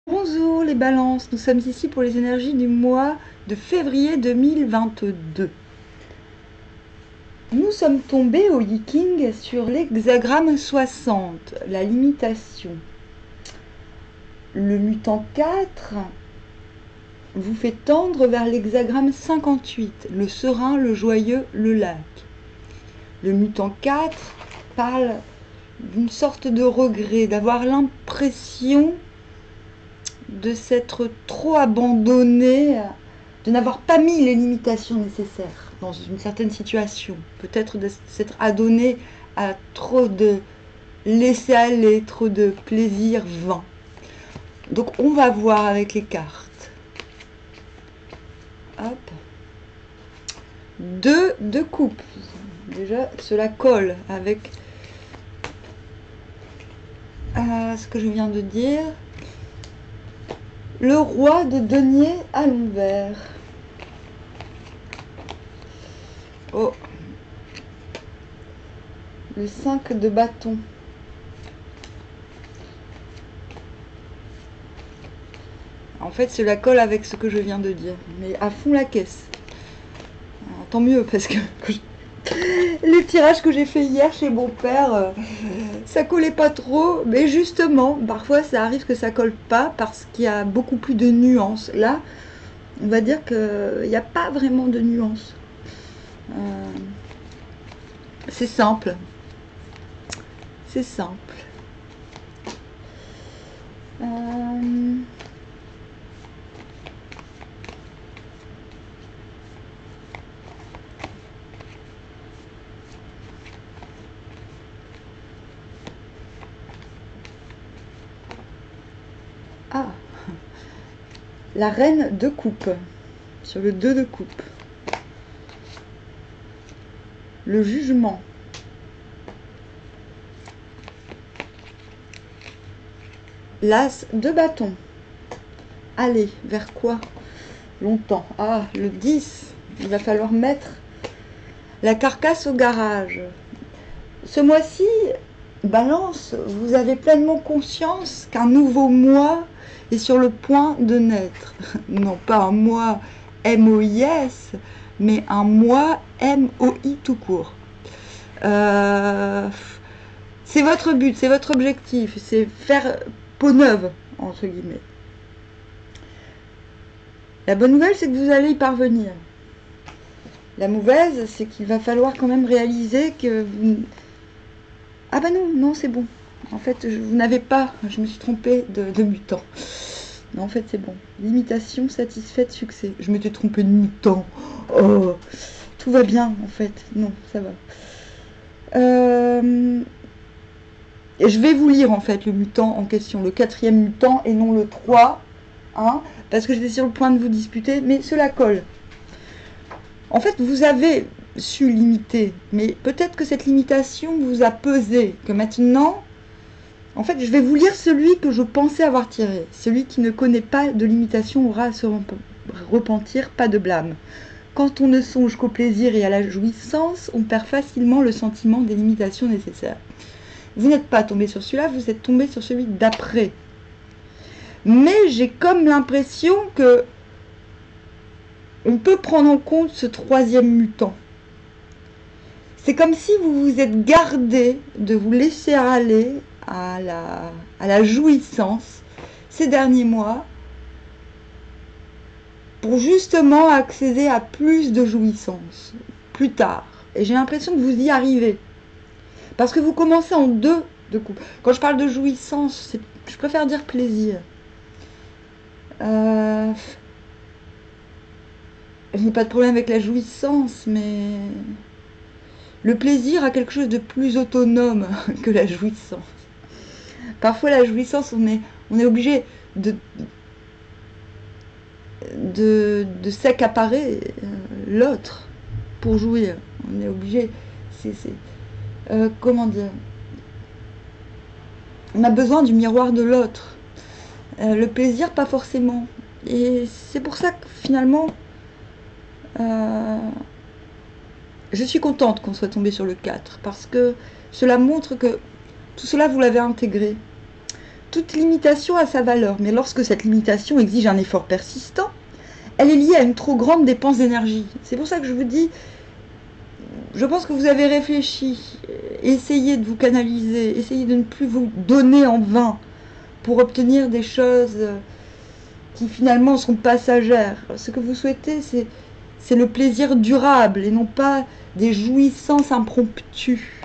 Bonjour les balances, nous sommes ici pour les énergies du mois de février 2022. Nous sommes tombés au Yiking sur l'hexagramme 60, la limitation. Le mutant 4 vous fait tendre vers l'hexagramme 58, le serein, le joyeux, le lac. Le mutant 4 parle d'une sorte de regret, d'avoir l'impression de s'être trop abandonné, de n'avoir pas mis les limitations nécessaires dans une certaine situation, peut-être de s'être adonné à trop de laisser aller, trop de plaisir vain. Donc on va voir avec les cartes. Hop. Deux de coupe. Déjà, cela colle avec ce que je viens de dire. Le roi de denier à l'envers. Oh. Le 5 de bâton. En fait, cela colle avec ce que je viens de dire, mais à fond la caisse. Alors, tant mieux, parce que les tirages que j'ai fait hier chez mon père, ça collait pas trop. Mais justement, parfois ça arrive que ça colle pas parce qu'il y a beaucoup plus de nuances. Là, on va dire qu'il n'y a pas vraiment de nuances. C'est simple. C'est simple. Ah, la reine de coupe, sur le 2 de coupe. Le jugement. L'as de bâton. Allez, vers quoi? Longtemps. Ah, le 10. Il va falloir mettre la carcasse au garage. Ce mois-ci, Balance, vous avez pleinement conscience qu'un nouveau mois est sur le point de naître. Non pas un mois M-O-I-S, mais un mois M-O-I tout court. C'est votre but, c'est votre objectif, c'est faire peau neuve, entre guillemets. La bonne nouvelle, c'est que vous allez y parvenir. La mauvaise, c'est qu'il va falloir quand même réaliser que vous... Ah bah non, non, c'est bon. En fait, vous n'avez pas... Je me suis trompée de mutant. Non, en fait, c'est bon. Limitation satisfaite, succès. Je m'étais trompée de mutant. Oh, tout va bien, en fait. Non, ça va. Et je vais vous lire, en fait, le mutant en question. Le 4e mutant et non le 3. Hein, parce que j'étais sur le point de vous disputer. Mais cela colle. En fait, vous avez su limiter, mais peut-être que cette limitation vous a pesé, que maintenant, en fait, je vais vous lire celui que je pensais avoir tiré. Celui qui ne connaît pas de limitation aura à se repentir, pas de blâme. Quand on ne songe qu'au plaisir et à la jouissance, on perd facilement le sentiment des limitations nécessaires. Vous n'êtes pas tombé sur celui-là, vous êtes tombé sur celui d'après. Mais j'ai comme l'impression que on peut prendre en compte ce 3e mutant. C'est comme si vous vous êtes gardé de vous laisser aller à la jouissance ces derniers mois pour justement accéder à plus de jouissance plus tard. Et j'ai l'impression que vous y arrivez. Parce que vous commencez en 2 de coupe. Quand je parle de jouissance, je préfère dire plaisir. Je n'ai pas de problème avec la jouissance, mais le plaisir a quelque chose de plus autonome que la jouissance. Parfois, la jouissance, on est obligé de s'accaparer l'autre pour jouir. On est obligé. Comment dire? On a besoin du miroir de l'autre. Le plaisir, pas forcément. Et c'est pour ça que finalement, je suis contente qu'on soit tombé sur le 4, parce que cela montre que tout cela, vous l'avez intégré. toute limitation a sa valeur, mais lorsque cette limitation exige un effort persistant, elle est liée à une trop grande dépense d'énergie. C'est pour ça que je vous dis, je pense que vous avez réfléchi, essayez de vous canaliser, essayez de ne plus vous donner en vain pour obtenir des choses qui finalement sont passagères. Ce que vous souhaitez, c'est le plaisir durable et non pas des jouissances impromptues.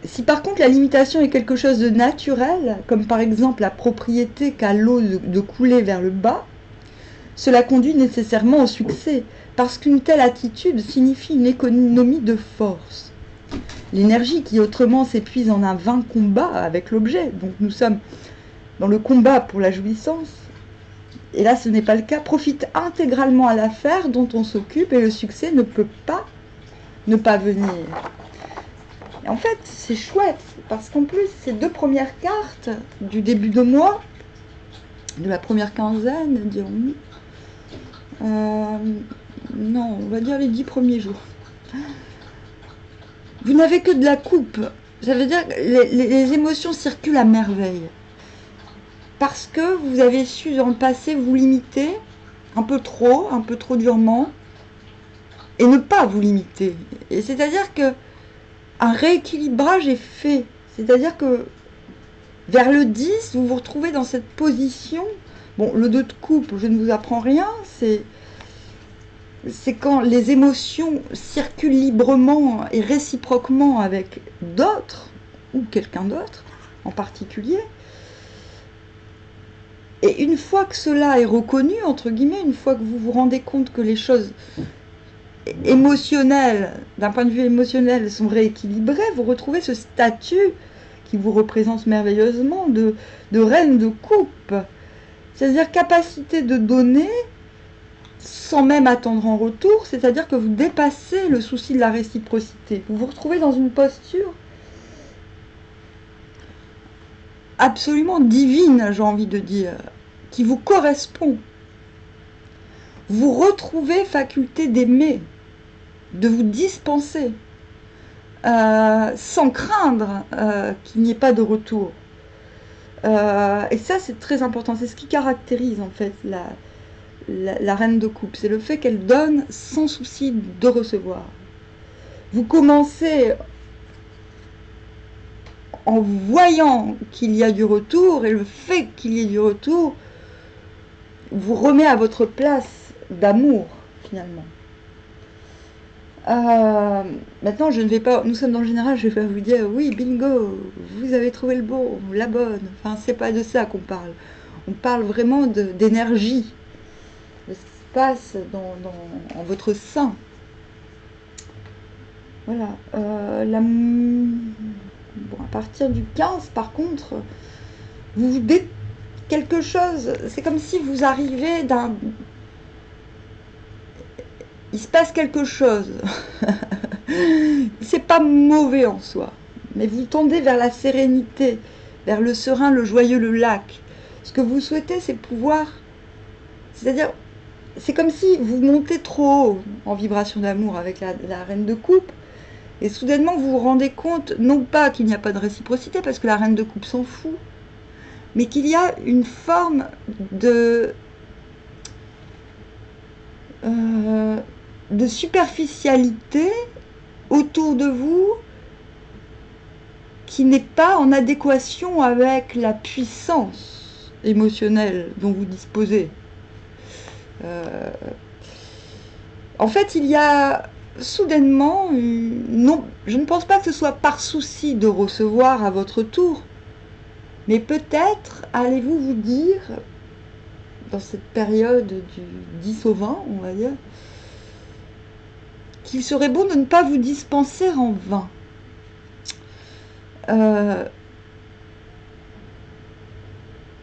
Si par contre la limitation est quelque chose de naturel, comme par exemple la propriété qu'a l'eau de couler vers le bas, cela conduit nécessairement au succès, parce qu'une telle attitude signifie une économie de force. L'énergie qui autrement s'épuise en un vain combat avec l'objet, donc nous sommes dans le combat pour la jouissance, et là ce n'est pas le cas, profite intégralement à l'affaire dont on s'occupe et le succès ne peut pas ne pas venir. Et en fait, c'est chouette, parce qu'en plus, ces 2 premières cartes du début de mois, de la première quinzaine, dirons-nous, non, on va dire les 10 premiers jours. Vous n'avez que de la coupe. Ça veut dire que les émotions circulent à merveille. Parce que vous avez su dans le passé vous limiter un peu trop durement, et ne pas vous limiter. Et c'est-à-dire que un rééquilibrage est fait. C'est-à-dire que vers le 10, vous vous retrouvez dans cette position. Bon, le 2 de coupe, je ne vous apprends rien, c'est quand les émotions circulent librement et réciproquement avec d'autres, ou quelqu'un d'autre en particulier. Et une fois que cela est reconnu, entre guillemets, une fois que vous vous rendez compte que les choses émotionnelles, d'un point de vue émotionnel, sont rééquilibrées, vous retrouvez ce statut qui vous représente merveilleusement de reine de coupe. C'est-à-dire capacité de donner sans même attendre en retour, c'est-à-dire que vous dépassez le souci de la réciprocité. Vous vous retrouvez dans une posture absolument divine, j'ai envie de dire, qui vous correspond. Vous retrouvez faculté d'aimer, de vous dispenser, sans craindre qu'il n'y ait pas de retour. Et ça, c'est très important. C'est ce qui caractérise en fait la reine de coupe. C'est le fait qu'elle donne sans souci de recevoir. Vous commencez en voyant qu'il y a du retour, et le fait qu'il y ait du retour vous remet à votre place d'amour, finalement. Maintenant, je ne vais pas, nous sommes dans le général, je ne vais pas vous dire, oui, bingo, vous avez trouvé le bon, la bonne. Enfin, c'est pas de ça qu'on parle. On parle vraiment d'énergie, de ce qui se passe en votre sein. Voilà. Bon, à partir du 15, par contre, vous dites quelque chose, c'est comme si vous arrivez d'un... Il se passe quelque chose. C'est pas mauvais en soi, mais vous tendez vers la sérénité, vers le serein, le joyeux, le lac. Ce que vous souhaitez, c'est pouvoir... C'est-à-dire, c'est comme si vous montez trop haut en vibration d'amour avec la reine de coupe, et soudainement vous vous rendez compte, non pas qu'il n'y a pas de réciprocité, parce que la reine de coupe s'en fout, mais qu'il y a une forme de superficialité autour de vous qui n'est pas en adéquation avec la puissance émotionnelle dont vous disposez. En fait, il y a soudainement, non, je ne pense pas que ce soit par souci de recevoir à votre tour, mais peut-être allez-vous vous dire, dans cette période du 10 au 20, on va dire, qu'il serait bon de ne pas vous dispenser en vain.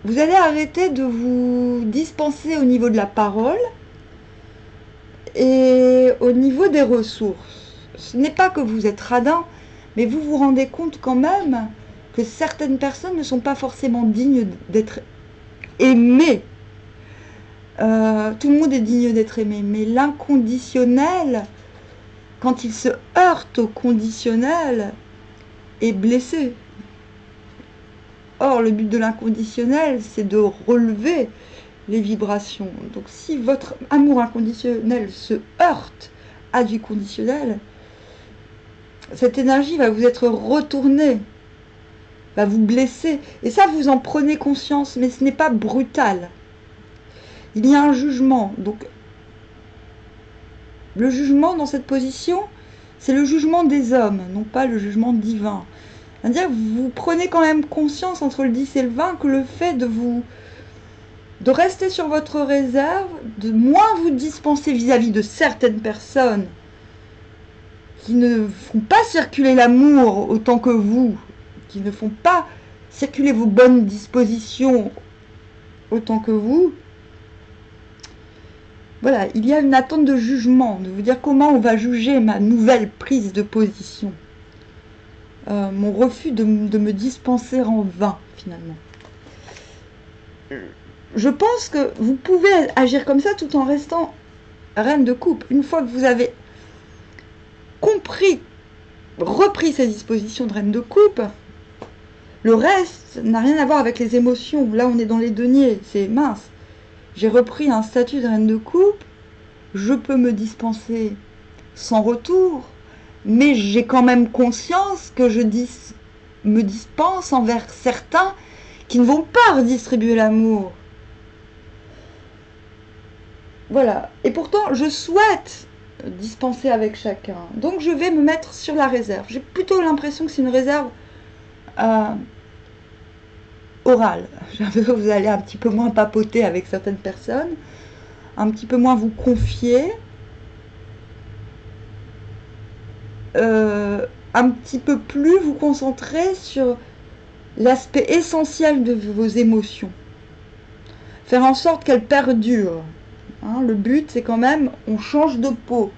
Vous allez arrêter de vous dispenser au niveau de la parole et au niveau des ressources. Ce n'est pas que vous êtes radin, mais vous vous rendez compte quand même que certaines personnes ne sont pas forcément dignes d'être aimées. Tout le monde est digne d'être aimé, mais l'inconditionnel, quand il se heurte au conditionnel, est blessé. Or, le but de l'inconditionnel, c'est de relever les vibrations. Donc, si votre amour inconditionnel se heurte à du conditionnel, cette énergie va vous être retournée, va vous blesser. Et ça, vous en prenez conscience, mais ce n'est pas brutal. Il y a un jugement. Donc, le jugement dans cette position, c'est le jugement des hommes, non pas le jugement divin. C'est-à-dire, vous prenez quand même conscience entre le 10 et le 20 que le fait de rester sur votre réserve, de moins vous dispenser vis-à-vis de certaines personnes qui ne font pas circuler l'amour autant que vous, qui ne font pas circuler vos bonnes dispositions autant que vous, voilà, il y a une attente de jugement, de vous dire comment on va juger ma nouvelle prise de position. Mon refus de me dispenser en vain, finalement. Je pense que vous pouvez agir comme ça tout en restant reine de coupe. Une fois que vous avez compris, repris ces dispositions de reine de coupe, le reste n'a rien à voir avec les émotions. Là, on est dans les deniers, c'est mince. J'ai repris un statut de reine de coupe, je peux me dispenser sans retour, mais j'ai quand même conscience que je me dispense envers certains qui ne vont pas redistribuer l'amour. Voilà. Et pourtant, je souhaite dispenser avec chacun. Donc, je vais me mettre sur la réserve. J'ai plutôt l'impression que c'est une réserve orale. Vous allez un petit peu moins papoter avec certaines personnes, un petit peu moins vous confier, un petit peu plus vous concentrer sur l'aspect essentiel de vos émotions. Faire en sorte qu'elles perdurent. Hein, le but, c'est quand même, on change de peau.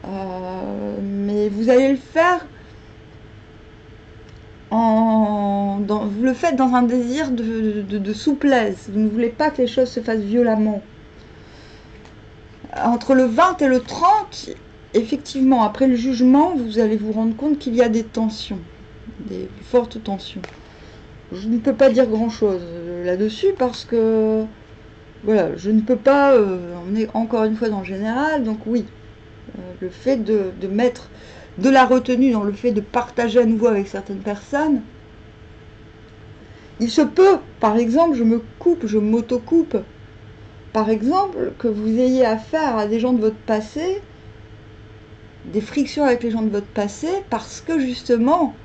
Mais vous allez le faire vous le faites dans un désir de souplesse. Vous ne voulez pas que les choses se fassent violemment. Entre le 20 et le 30, effectivement, après le jugement, vous allez vous rendre compte qu'il y a des tensions, des fortes tensions. Je ne peux pas dire grand-chose là-dessus parce que, voilà, je ne peux pas, on est encore une fois dans le général, donc oui, le fait de mettre de la retenue dans le fait de partager à nouveau avec certaines personnes, il se peut, par exemple, je me coupe, je m'auto-coupe, par exemple, que vous ayez affaire à des gens de votre passé, des frictions avec les gens de votre passé, parce que justement,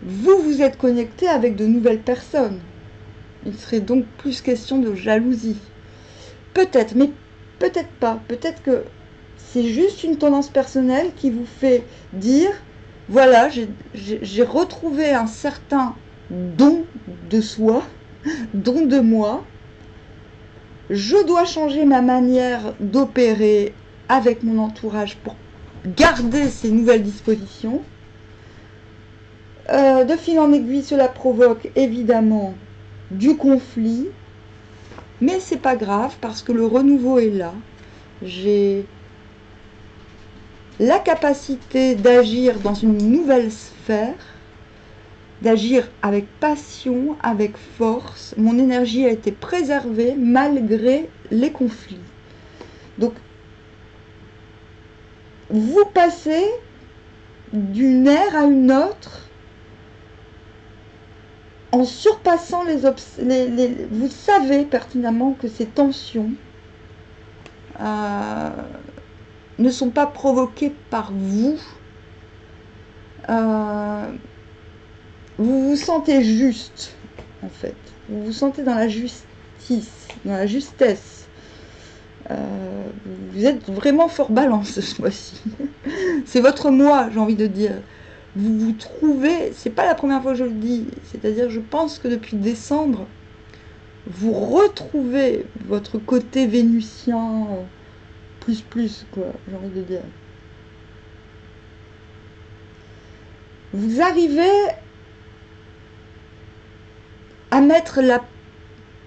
vous vous êtes connecté avec de nouvelles personnes. Il serait donc plus question de jalousie. Peut-être, mais peut-être pas. Peut-être que c'est juste une tendance personnelle qui vous fait dire, voilà, j'ai retrouvé un certain don de soi, don de moi. Je dois changer ma manière d'opérer avec mon entourage pour garder ces nouvelles dispositions. De fil en aiguille, cela provoque évidemment du conflit, mais c'est pas grave parce que le renouveau est là. J'ai la capacité d'agir dans une nouvelle sphère, d'agir avec passion, avec force. Mon énergie a été préservée malgré les conflits. Donc, vous passez d'une ère à une autre en surpassant vous savez pertinemment que ces tensions ne sont pas provoquées par vous. Vous vous sentez juste, en fait. Vous vous sentez dans la justice, dans la justesse. Vous êtes vraiment fort balance ce mois-ci. C'est votre moi, j'ai envie de dire. Vous vous trouvez, c'est pas la première fois que je le dis, c'est-à-dire je pense que depuis décembre, vous retrouvez votre côté vénusien, plus, quoi, j'ai envie de dire. Vous arrivez à mettre la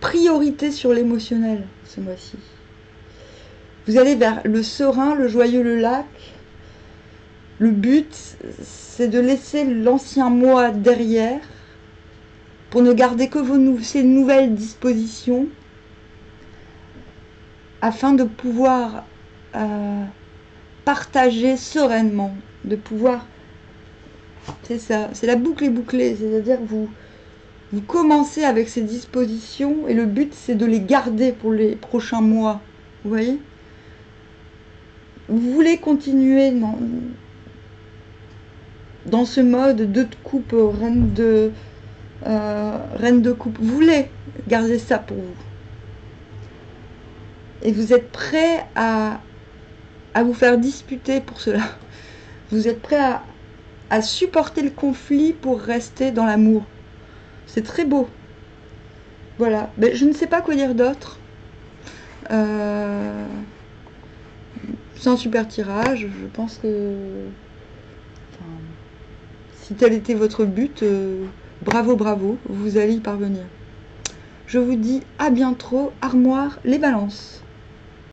priorité sur l'émotionnel ce mois-ci. Vous allez vers le serein, le joyeux, le lac. Le but, c'est de laisser l'ancien moi derrière pour ne garder que ces nouvelles dispositions afin de pouvoir partager sereinement, de pouvoir... C'est ça, c'est la boucle est bouclée, c'est-à-dire que vous commencez avec ces dispositions et le but c'est de les garder pour les prochains mois, vous voyez? Vous voulez continuer dans ce mode 2 de coupe, reine de coupe, vous voulez garder ça pour vous. Et vous êtes prêt à vous faire disputer pour cela. Vous êtes prêt à supporter le conflit pour rester dans l'amour. C'est très beau. Voilà. Mais je ne sais pas quoi dire d'autre. C'est un super tirage. Je pense que... Enfin, si tel était votre but, bravo, bravo. Vous allez y parvenir. Je vous dis à bientôt. Armoire, les balances.